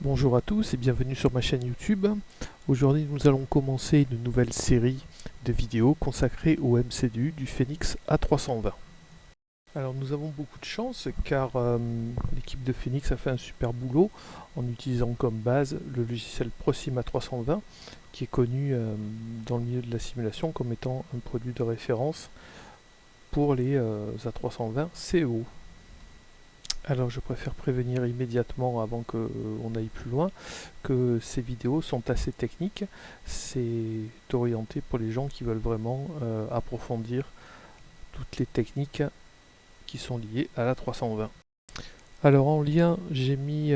Bonjour à tous et bienvenue sur ma chaîne YouTube. Aujourd'hui nous allons commencer une nouvelle série de vidéos consacrée au MCDU du Phoenix A320. Alors nous avons beaucoup de chance car l'équipe de Phoenix a fait un super boulot en utilisant comme base le logiciel ProSim A320 qui est connu dans le milieu de la simulation comme étant un produit de référence pour les A320 CO. Alors je préfère prévenir immédiatement avant qu'on aille plus loin que ces vidéos sont assez techniques. C'est orienté pour les gens qui veulent vraiment approfondir toutes les techniques qui sont liées à la 320. Alors en lien, j'ai mis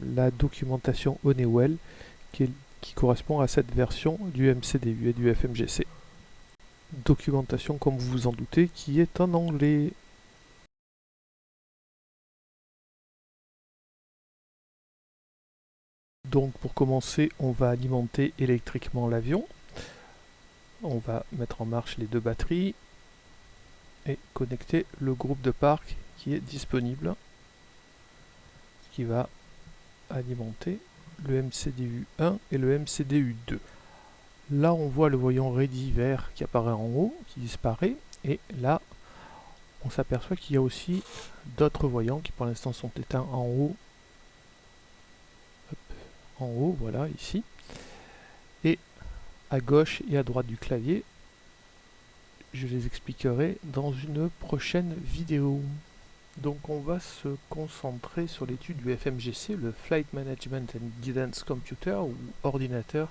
la documentation Honeywell qui correspond à cette version du MCDU et du FMGC. Documentation, comme vous vous en doutez, qui est en anglais. Donc pour commencer, on va alimenter électriquement l'avion. On va mettre en marche les deux batteries et connecter le groupe de parc qui est disponible, qui va alimenter le MCDU 1 et le MCDU 2. Là on voit le voyant ready vert qui apparaît en haut, qui disparaît, et là on s'aperçoit qu'il y a aussi d'autres voyants qui pour l'instant sont éteints en haut. Hop, en haut, voilà, ici. Et à gauche et à droite du clavier, je les expliquerai dans une prochaine vidéo. Donc on va se concentrer sur l'étude du FMGC, le Flight Management and Guidance Computer, ou ordinateur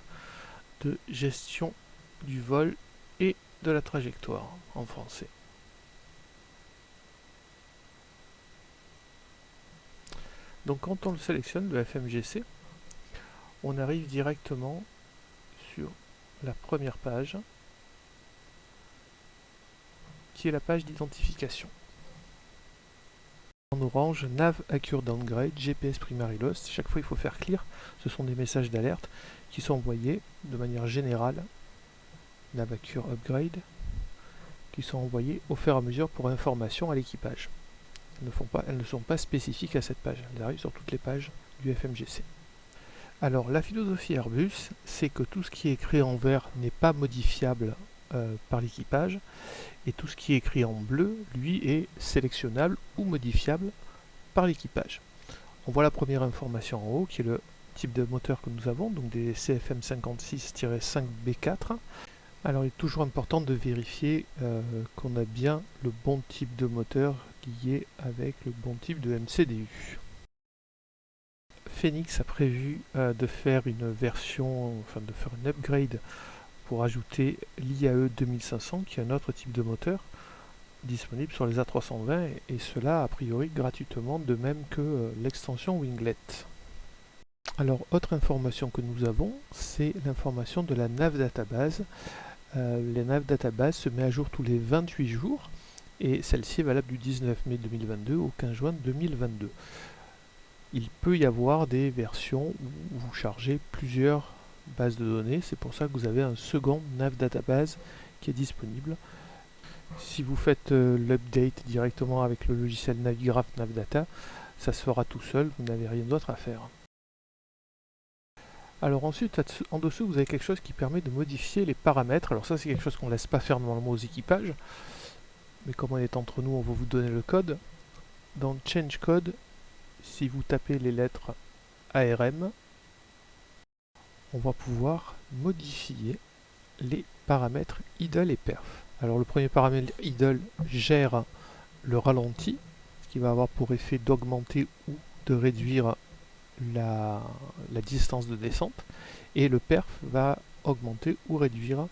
de gestion du vol et de la trajectoire en français. Donc quand on le sélectionne, le FMGC, on arrive directement sur la première page, qui est la page d'identification. En orange, Nav Accure Downgrade, GPS Primary Lost. Chaque fois il faut faire clear, ce sont des messages d'alerte qui sont envoyés de manière générale, Nav Accure Upgrade, qui sont envoyés au fur et à mesure pour information à l'équipage. Elles ne sont pas spécifiques à cette page, elles arrivent sur toutes les pages du FMGC. Alors la philosophie Airbus, c'est que tout ce qui est écrit en vert n'est pas modifiable par l'équipage, et tout ce qui est écrit en bleu, lui, est sélectionnable ou modifiable par l'équipage. On voit la première information en haut, qui est le type de moteur que nous avons, donc des CFM 56-5B4. Alors il est toujours important de vérifier qu'on a bien le bon type de moteur lié avec le bon type de MCDU. Phoenix a prévu de faire une version, enfin de faire un upgrade pour ajouter l'IAE 2500 qui est un autre type de moteur disponible sur les A320 et cela a priori gratuitement, de même que l'extension Winglet. Alors autre information que nous avons, c'est l'information de la nav database. La nav database se met à jour tous les 28 jours et celle-ci est valable du 19 mai 2022 au 15 juin 2022. Il peut y avoir des versions où vous chargez plusieurs bases de données, c'est pour ça que vous avez un second nav database qui est disponible. Si vous faites l'update directement avec le logiciel Navigraph Navdata, ça se fera tout seul, vous n'avez rien d'autre à faire. Alors ensuite, en dessous, vous avez quelque chose qui permet de modifier les paramètres. Alors ça, c'est quelque chose qu'on ne laisse pas faire normalement aux équipages, mais comme on est entre nous, on va vous donner le code. Dans Change Code, si vous tapez les lettres ARM, on va pouvoir modifier les paramètres idle et perf. Alors le premier paramètre idle gère le ralenti, ce qui va avoir pour effet d'augmenter ou de réduire la distance de descente, et le perf va augmenter ou réduire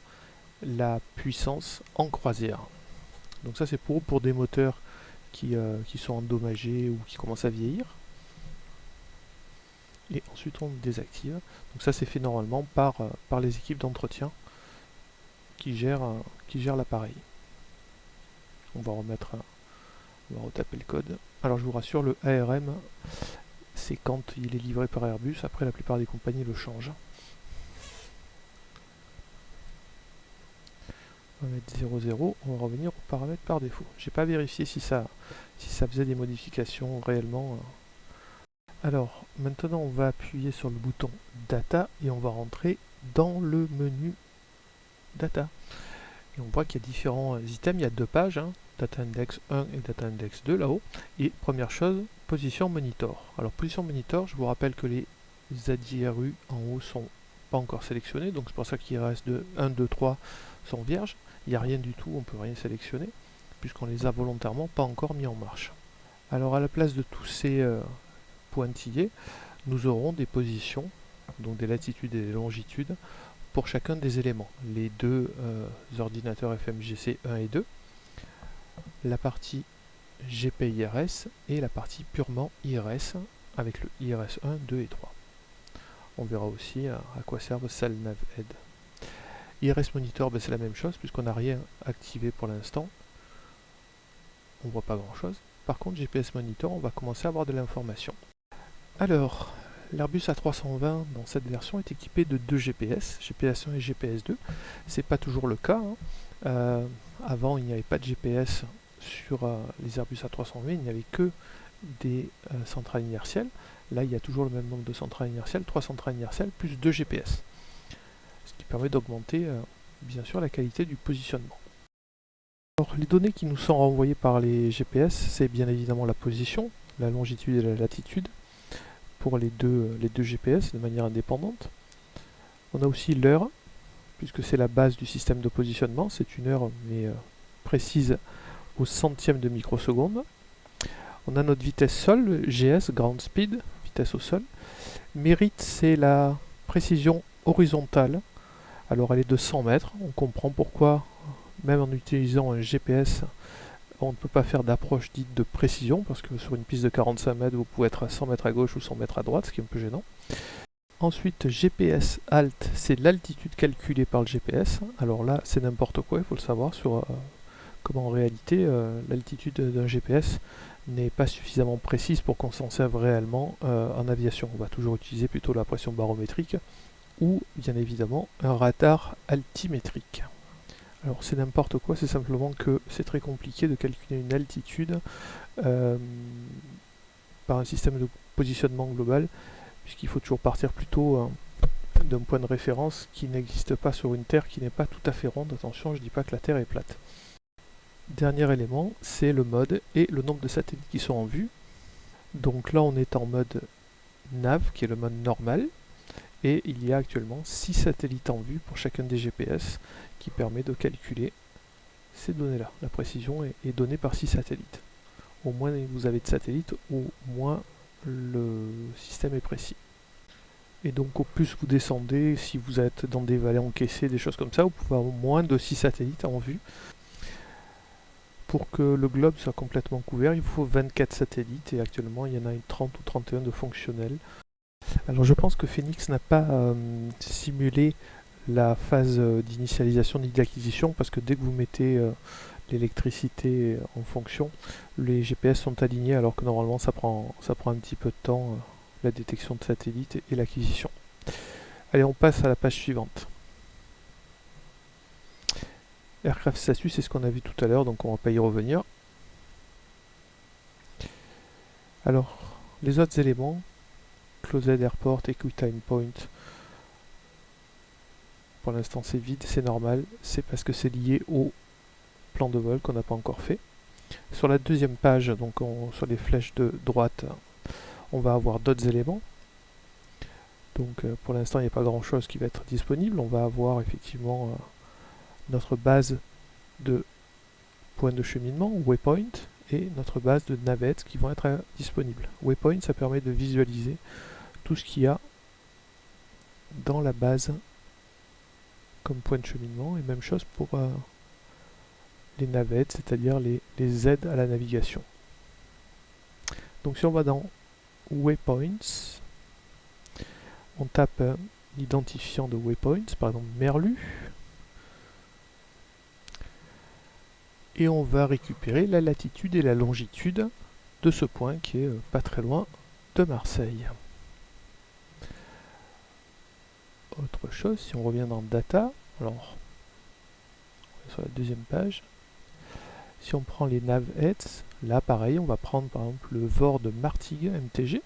la puissance en croisière. Donc ça c'est pour des moteurs qui sont endommagés ou qui commencent à vieillir. Et ensuite on désactive. Donc ça c'est fait normalement par les équipes d'entretien qui gèrent l'appareil. On va retaper le code. Alors je vous rassure, le ARM c'est quand il est livré par Airbus, après la plupart des compagnies le changent. On va mettre 0,0, on va revenir aux paramètres par défaut. J'ai pas vérifié si ça faisait des modifications réellement. Alors, maintenant on va appuyer sur le bouton Data et on va rentrer dans le menu Data. Et on voit qu'il y a différents items, il y a deux pages, hein, Data Index 1 et Data Index 2 là-haut. Et première chose, Position Monitor. Alors Position Monitor, je vous rappelle que les ADIRU en haut sont pas encore sélectionnés, donc c'est pour ça qu'il reste de 1, 2, 3 sont vierges. Il n'y a rien du tout, on ne peut rien sélectionner, puisqu'on les a volontairement pas encore mis en marche. Alors à la place de tous ces pointillés, nous aurons des positions, donc des latitudes et des longitudes, pour chacun des éléments. Les deux ordinateurs FMGC 1 et 2, la partie GPIRS et la partie purement IRS, avec le IRS 1, 2 et 3. On verra aussi à quoi servent SalNavEd. IRS Monitor, c'est la même chose, puisqu'on n'a rien activé pour l'instant. On ne voit pas grand chose. Par contre, GPS Monitor, on va commencer à avoir de l'information. Alors, l'Airbus A320 dans cette version est équipé de deux GPS, GPS 1 et GPS 2. C'est pas toujours le cas, hein. Avant, il n'y avait pas de GPS sur les Airbus A320, il n'y avait que des centrales inertielles. Là, il y a toujours le même nombre de centrales inertielles, 3 centrales inertielles plus 2 GPS. Ce qui permet d'augmenter, bien sûr, la qualité du positionnement. Alors, les données qui nous sont renvoyées par les GPS, c'est bien évidemment la position, la longitude et la latitude, pour les deux GPS de manière indépendante. On a aussi l'heure, puisque c'est la base du système de positionnement, c'est une heure mais précise au centième de microseconde. On a notre vitesse sol, GS, Ground Speed, vitesse au sol. Mérite, c'est la précision horizontale. Alors elle est de 100 mètres, on comprend pourquoi, même en utilisant un GPS, on ne peut pas faire d'approche dite de précision, parce que sur une piste de 45 mètres, vous pouvez être à 100 mètres à gauche ou 100 mètres à droite, ce qui est un peu gênant. Ensuite, GPS alt, c'est l'altitude calculée par le GPS. Alors là, c'est n'importe quoi, il faut le savoir, sur comment en réalité, l'altitude d'un GPS n'est pas suffisamment précise pour qu'on s'en serve réellement en aviation. On va toujours utiliser plutôt la pression barométrique, ou bien évidemment un radar altimétrique. Alors c'est n'importe quoi, c'est simplement que c'est très compliqué de calculer une altitude par un système de positionnement global, puisqu'il faut toujours partir plutôt d'un point de référence qui n'existe pas sur une Terre qui n'est pas tout à fait ronde. Attention, je ne dis pas que la Terre est plate. Dernier élément, c'est le mode et le nombre de satellites qui sont en vue. Donc là on est en mode nav, qui est le mode normal, et il y a actuellement 6 satellites en vue pour chacun des GPS, qui permet de calculer ces données-là. La précision est donnée par 6 satellites. Au moins vous avez de satellites, au moins le système est précis. Et donc au plus vous descendez, si vous êtes dans des vallées encaissées, des choses comme ça, vous pouvez avoir moins de 6 satellites en vue. Pour que le globe soit complètement couvert, il faut 24 satellites, et actuellement il y en a une 30 ou 31 de fonctionnels. Alors je pense que Phoenix n'a pas simulé la phase d'initialisation ni d'acquisition, parce que dès que vous mettez l'électricité en fonction, les GPS sont alignés, alors que normalement ça prend un petit peu de temps, la détection de satellites et l'acquisition. Allez, on passe à la page suivante. Aircraft statut, c'est ce qu'on a vu tout à l'heure, donc on ne va pas y revenir. Alors, les autres éléments, Closed Airport, Equitime Point, pour l'instant c'est vide, c'est normal, c'est parce que c'est lié au plan de vol qu'on n'a pas encore fait. Sur la deuxième page, donc sur les flèches de droite, on va avoir d'autres éléments. Donc pour l'instant il n'y a pas grand chose qui va être disponible. On va avoir effectivement notre base de points de cheminement, waypoint, et notre base de navettes qui vont être disponibles. Waypoint, ça permet de visualiser tout ce qu'il y a dans la base comme point de cheminement, et même chose pour les navettes, c'est-à-dire les aides à la navigation. Donc si on va dans Waypoints, on tape l'identifiant de Waypoints, par exemple Merlu, et on va récupérer la latitude et la longitude de ce point qui est pas très loin de Marseille. Autre chose, si on revient dans Data, alors sur la deuxième page, si on prend les navheads, là pareil, on va prendre par exemple le VOR de Martigues MTG.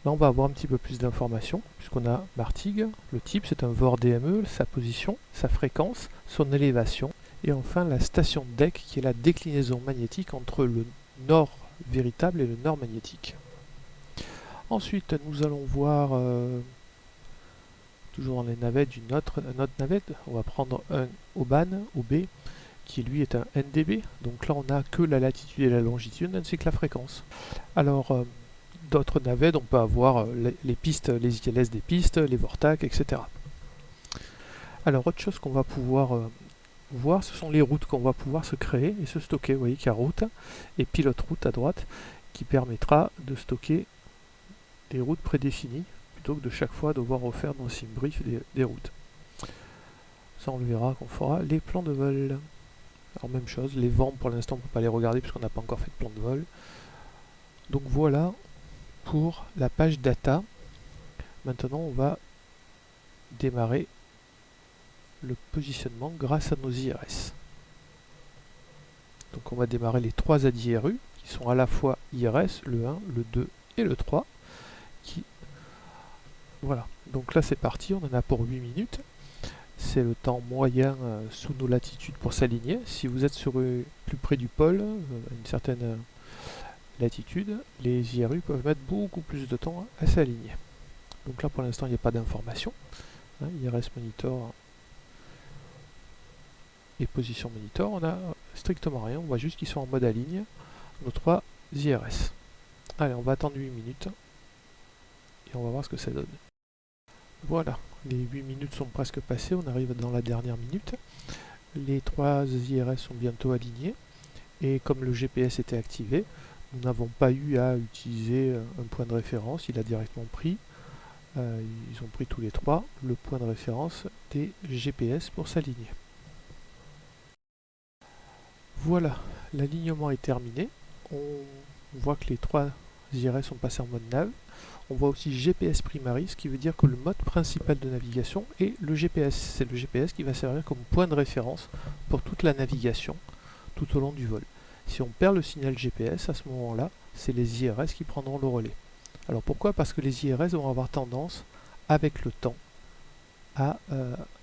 Là, on va avoir un petit peu plus d'informations, puisqu'on a Martigues, le type, c'est un VOR DME, sa position, sa fréquence, son élévation, et enfin la station DEC, qui est la déclinaison magnétique entre le nord véritable et le nord magnétique. Ensuite, nous allons voir, toujours dans les navettes, une autre navette. On va prendre un OBAN, OB, qui lui est un NDB. Donc là, on n'a que la latitude et la longitude, ainsi que la fréquence. Alors, d'autres navettes, on peut avoir les pistes, les ILS des pistes, les Vortac, etc. Alors, autre chose qu'on va pouvoir voir, ce sont les routes qu'on va pouvoir se créer et se stocker. Vous voyez qu'il y a route et pilote route à droite, qui permettra de stocker des routes prédéfinies, plutôt que de chaque fois devoir refaire dans SimBrief des routes. Ça, on le verra quand on fera les plans de vol. Alors même chose, les vents pour l'instant on ne peut pas les regarder puisqu'on n'a pas encore fait de plan de vol. Donc voilà pour la page data. Maintenant on va démarrer le positionnement grâce à nos IRS. Donc on va démarrer les 3 ADIRU qui sont à la fois IRS, le 1, le 2 et le 3. Voilà, donc là c'est parti, on en a pour 8 minutes. C'est le temps moyen sous nos latitudes pour s'aligner. Si vous êtes plus près du pôle, à une certaine latitude, les IRU peuvent mettre beaucoup plus de temps à s'aligner. Donc là pour l'instant il n'y a pas d'information. IRS monitor et position monitor, on n'a strictement rien, on voit juste qu'ils sont en mode aligne, nos 3 IRS. Allez, on va attendre 8 minutes et on va voir ce que ça donne. Voilà, les 8 minutes sont presque passées, on arrive dans la dernière minute. Les 3 IRS sont bientôt alignés et comme le GPS était activé, nous n'avons pas eu à utiliser un point de référence, il a directement pris, ils ont pris tous les 3, le point de référence des GPS pour s'aligner. Voilà, l'alignement est terminé, on voit que les 3 IRS sont passés en mode nav. On voit aussi GPS primary, ce qui veut dire que le mode principal de navigation est le GPS. C'est le GPS qui va servir comme point de référence pour toute la navigation tout au long du vol. Si on perd le signal GPS, à ce moment-là, c'est les IRS qui prendront le relais. Alors pourquoi? Parce que les IRS vont avoir tendance, avec le temps, à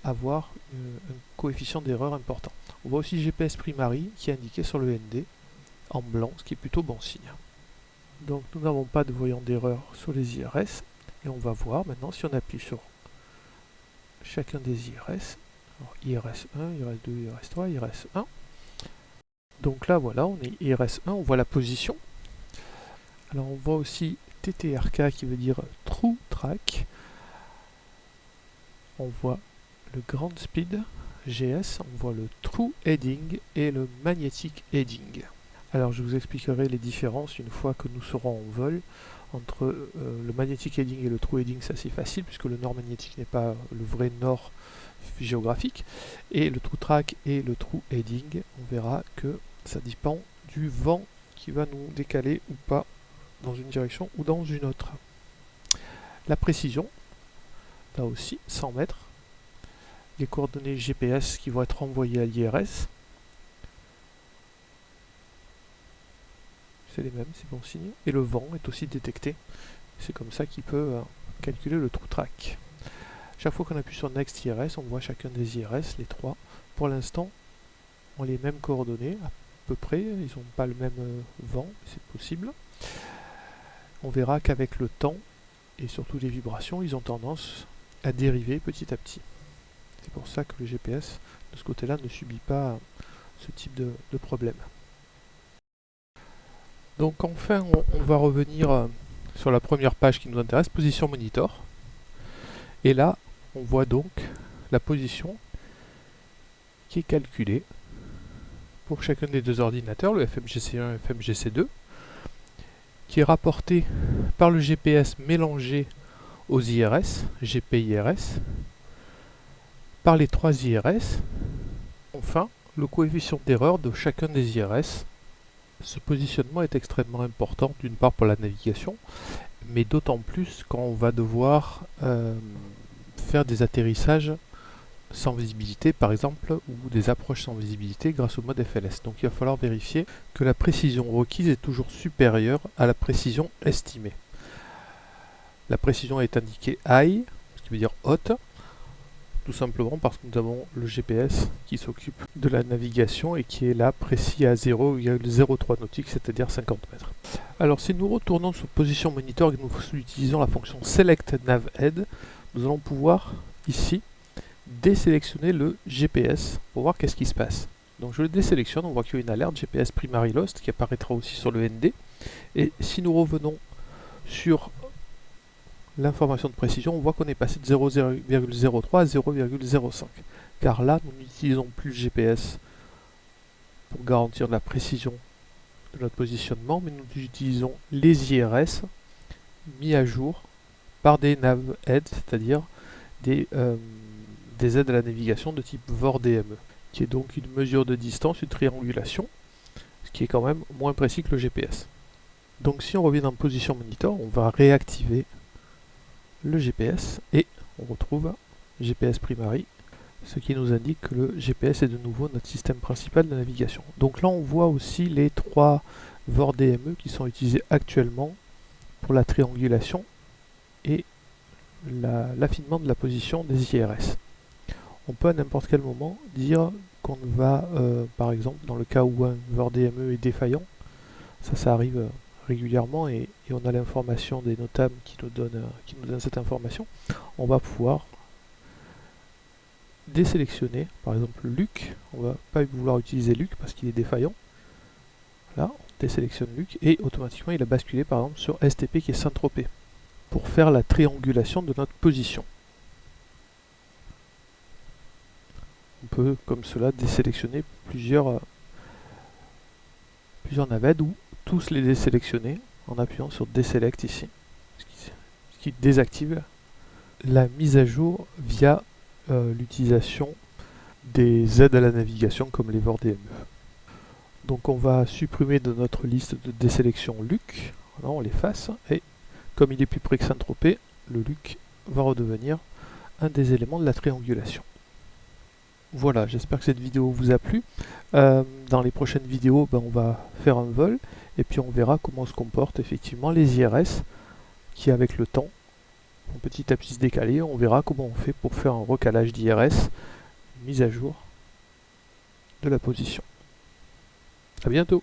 avoir un coefficient d'erreur important. On voit aussi GPS primary qui est indiqué sur le ND en blanc, ce qui est plutôt bon signe. Donc nous n'avons pas de voyant d'erreur sur les IRS et on va voir maintenant si on appuie sur chacun des IRS. Alors, IRS 1, IRS 2, IRS 3, IRS 1. Donc là voilà, on est IRS 1, on voit la position. Alors on voit aussi TTRK qui veut dire True Track. On voit le Ground Speed GS, on voit le True Heading et le Magnetic Heading. Alors je vous expliquerai les différences une fois que nous serons en vol entre le magnetic heading et le true heading. C'est assez facile puisque le nord magnétique n'est pas le vrai nord géographique, et le true track et le true heading, on verra que ça dépend du vent qui va nous décaler ou pas dans une direction ou dans une autre. La précision, là aussi 100 mètres, les coordonnées GPS qui vont être envoyées à l'IRS. C'est les mêmes, c'est bon signe. Et le vent est aussi détecté. C'est comme ça qu'il peut calculer le true track. Chaque fois qu'on appuie sur Next IRS, on voit chacun des IRS, les 3. Pour l'instant, ont les mêmes coordonnées, à peu près. Ils n'ont pas le même vent, c'est possible. On verra qu'avec le temps, et surtout les vibrations, ils ont tendance à dériver petit à petit. C'est pour ça que le GPS, de ce côté-là, ne subit pas ce type de problème. Donc enfin, on va revenir sur la première page qui nous intéresse, position monitor. Et là, on voit donc la position qui est calculée pour chacun des deux ordinateurs, le FMGC1 et FMGC2, qui est rapporté par le GPS mélangé aux IRS, GPIRS, par les 3 IRS. Enfin, le coefficient d'erreur de chacun des IRS. Ce positionnement est extrêmement important, d'une part pour la navigation, mais d'autant plus quand on va devoir faire des atterrissages sans visibilité, par exemple, ou des approches sans visibilité grâce au mode FLS. Donc il va falloir vérifier que la précision requise est toujours supérieure à la précision estimée. La précision est indiquée high, ce qui veut dire haute, tout simplement parce que nous avons le GPS qui s'occupe de la navigation et qui est là précis à 0,03 nautiques, c'est-à-dire 50 mètres. Alors si nous retournons sur position monitor et que nous utilisons la fonction select nav head, nous allons pouvoir ici désélectionner le GPS pour voir qu'est-ce qui se passe. Donc je le désélectionne, on voit qu'il y a une alerte GPS Primary Lost qui apparaîtra aussi sur le ND. Et si nous revenons sur l'information de précision, on voit qu'on est passé de 0,03 à 0,05. Car là, nous n'utilisons plus le GPS pour garantir la précision de notre positionnement, mais nous utilisons les IRS mis à jour par des nav aids, c'est-à-dire des aides à la navigation de type VOR-DME, qui est donc une mesure de distance, une triangulation, ce qui est quand même moins précis que le GPS. Donc si on revient dans position monitor, on va réactiver le GPS et on retrouve GPS Primary, ce qui nous indique que le GPS est de nouveau notre système principal de navigation. Donc là on voit aussi les 3 VOR-DME qui sont utilisés actuellement pour la triangulation et l'affinement de la position des IRS. On peut à n'importe quel moment dire qu'on va, par exemple, dans le cas où un VOR-DME est défaillant, ça arrive régulièrement et on a l'information des NOTAM qui nous donne cette information, on va pouvoir désélectionner, par exemple Luc, on va pas vouloir utiliser Luc parce qu'il est défaillant, là on désélectionne Luc et automatiquement il a basculé par exemple sur STP qui est Saint-Tropez pour faire la triangulation de notre position. On peut comme cela désélectionner plusieurs navettes ou tous les désélectionner en appuyant sur Deselect ici, ce qui désactive la mise à jour via l'utilisation des aides à la navigation comme les VOR-DME. Donc on va supprimer de notre liste de désélection Luc, on l'efface et comme il est plus près que Saint-Tropez, le Luc va redevenir un des éléments de la triangulation. Voilà, j'espère que cette vidéo vous a plu. Dans les prochaines vidéos, on va faire un vol et puis on verra comment se comportent effectivement les IRS qui avec le temps vont petit à petit se décaler. On verra comment on fait pour faire un recalage d'IRS, mise à jour de la position. À bientôt.